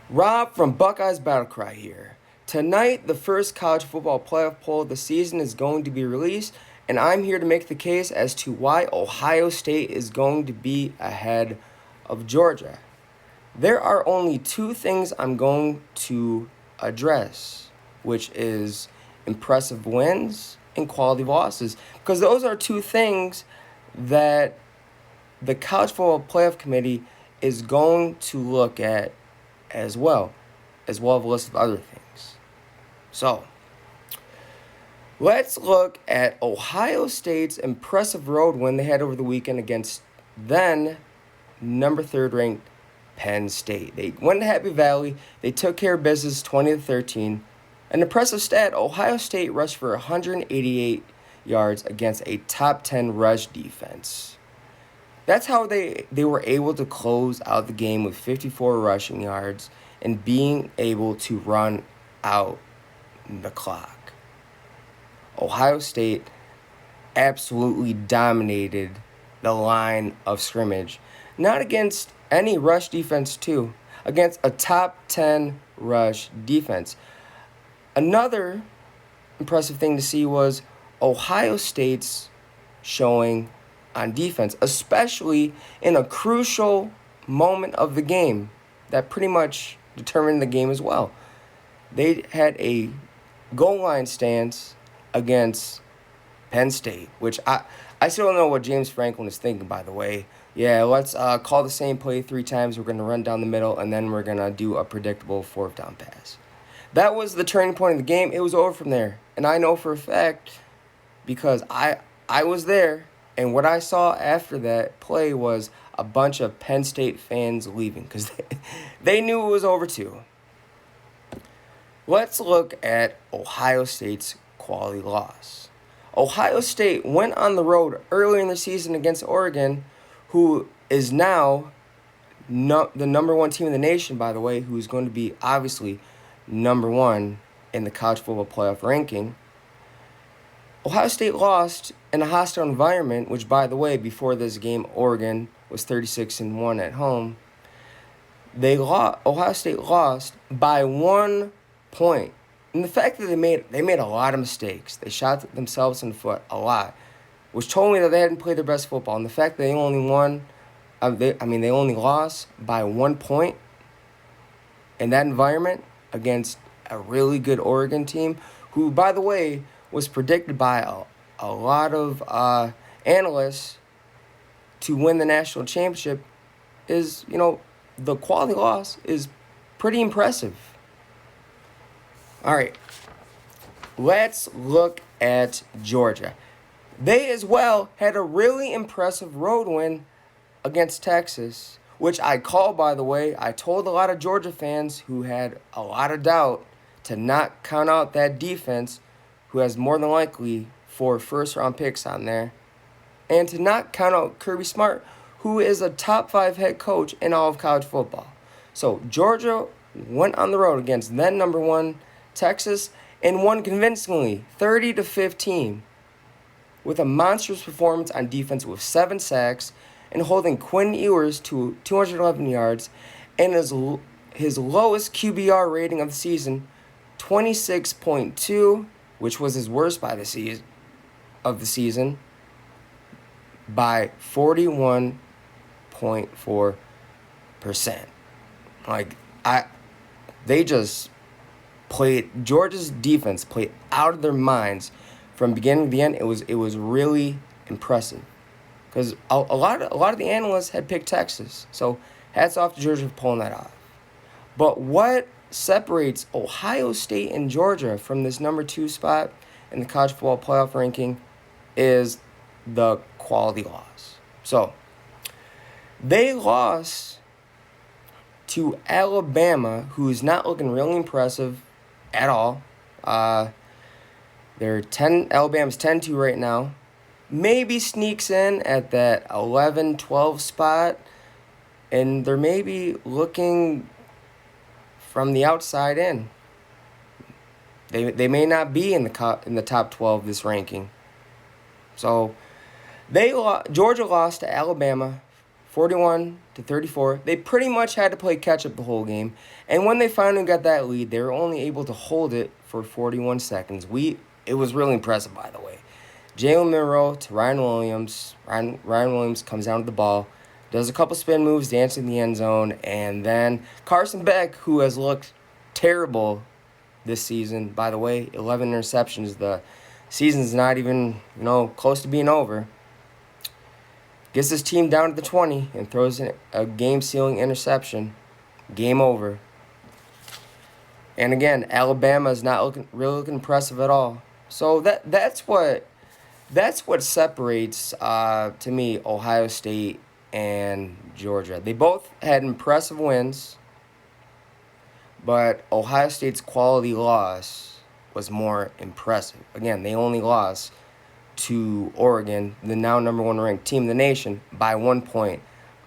Rob from Buckeyes Battle Cry here. Tonight, the first college football playoff poll of the season is going to be released, and I'm here to make the case as to why Ohio State is going to be ahead of Georgia. There are only two things I'm going to address, which is impressive wins and quality losses, because those are two things that the College Football Playoff Committee is going to look at as well as a list of other things. So, let's look at Ohio State's impressive road win they had over the weekend against then number 3rd ranked Penn State. They went to Happy Valley. They took care of business 20-13. An impressive stat, Ohio State rushed for 188 yards against a top 10 rush defense. That's how they were able to close out the game with 54 rushing yards and being able to run out the clock. Ohio State absolutely dominated the line of scrimmage. Not against any rush defense, too. Against a top 10 rush defense. Another impressive thing to see was Ohio State's showing on defense, especially in a crucial moment of the game that pretty much determined the game as well. They had a goal line stance against Penn State, which I still don't know what James Franklin is thinking, by the way. Yeah, let's call the same play 3 times. We're going to run down the middle, and then we're going to do a predictable 4th down pass. That was the turning point of the game. It was over from there. And I know for a fact because I was there. And what I saw after that play was a bunch of Penn State fans leaving because they knew it was over too. Let's look at Ohio State's quality loss. Ohio State went on the road earlier in the season against Oregon, who is now the number 1 team in the nation, by the way, who's going to be obviously number 1 in the college football playoff ranking. Ohio State lost in a hostile environment, which, by the way, before this game, Oregon was 36-1 at home. Ohio State lost by 1 point. And the fact that they made a lot of mistakes, they shot themselves in the foot a lot, which told me that they hadn't played their best football. And the fact that they only they only lost by 1 point in that environment against a really good Oregon team, who, by the way, was predicted by a lot of analysts to win the national championship, is, the quality loss is pretty impressive. All right, let's look at Georgia. They as well had a really impressive road win against Texas, which I called, by the way. I told a lot of Georgia fans who had a lot of doubt to not count out that defense, who has more than likely 4 first-round picks on there, and to not count out Kirby Smart, who is a top 5 head coach in all of college football. So Georgia went on the road against then number 1 Texas and won convincingly 30-15 with a monstrous performance on defense with 7 sacks and holding Quinn Ewers to 211 yards and his lowest QBR rating of the season, 26.2, which was his worst by the season, by 41.4%. They just played, Georgia's defense played out of their minds from beginning to the end. It was really impressive because a lot of the analysts had picked Texas. So hats off to Georgia for pulling that off. But what separates Ohio State and Georgia from this number 2 spot in the college football playoff ranking is the quality loss. So they lost to Alabama, who's not looking really impressive at all. Alabama's 10-2 right now. Maybe sneaks in at that 11-12 spot, and they're maybe looking from the outside in. They may not be in the top 12 of this ranking. So Georgia lost to Alabama 41 to 34. They pretty much had to play catch up the whole game. And when they finally got that lead, they were only able to hold it for 41 seconds. It was really impressive, by the way. Jalen Monroe to Ryan Williams. Ryan Williams comes down to the ball, does a couple spin moves, dancing in the end zone, and then Carson Beck, who has looked terrible this season, by the way, 11 interceptions. The season's not even, close to being over. Gets his team down to the 20 and throws a game-sealing interception. Game over. And again, Alabama is not really looking impressive at all. So that's what separates, to me, Ohio State and Georgia. They both had impressive wins, but Ohio State's quality loss was more impressive. Again, they only lost to Oregon, the now number 1 ranked team in the nation, by 1 point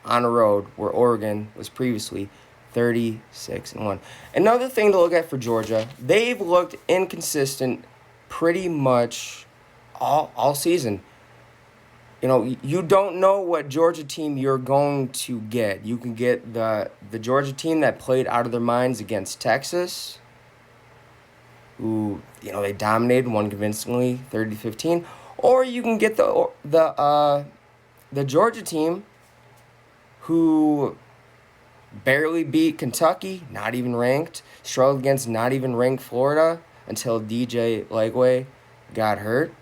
on a road where Oregon was previously 36-1. Another thing to look at for Georgia, they've looked inconsistent pretty much all season. You don't know what Georgia team you're going to get. You can get the Georgia team that played out of their minds against Texas, who, they dominated, won convincingly, 30-15. Or you can get the Georgia team who barely beat Kentucky, not even ranked, struggled against not even ranked Florida until DJ Legway got hurt.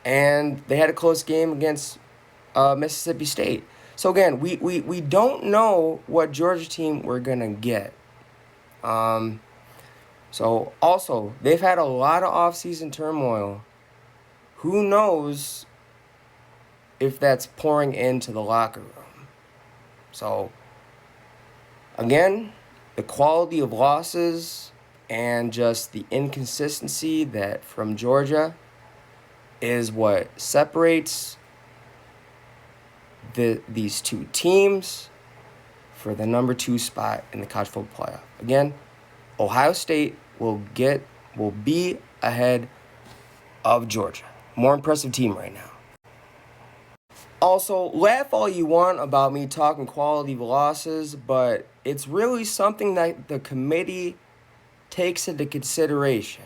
And they had a close game against Mississippi State. So again, we don't know what Georgia team we're going to get. So also, they've had a lot of offseason turmoil. Who knows if that's pouring into the locker room? So, again, the quality of losses and just the inconsistency that from Georgia is what separates these two teams for the number 2 spot in the college football playoff. Again, Ohio State will be ahead of Georgia. More impressive team right now. Also, laugh all you want about me talking quality of losses, but it's really something that the committee takes into consideration.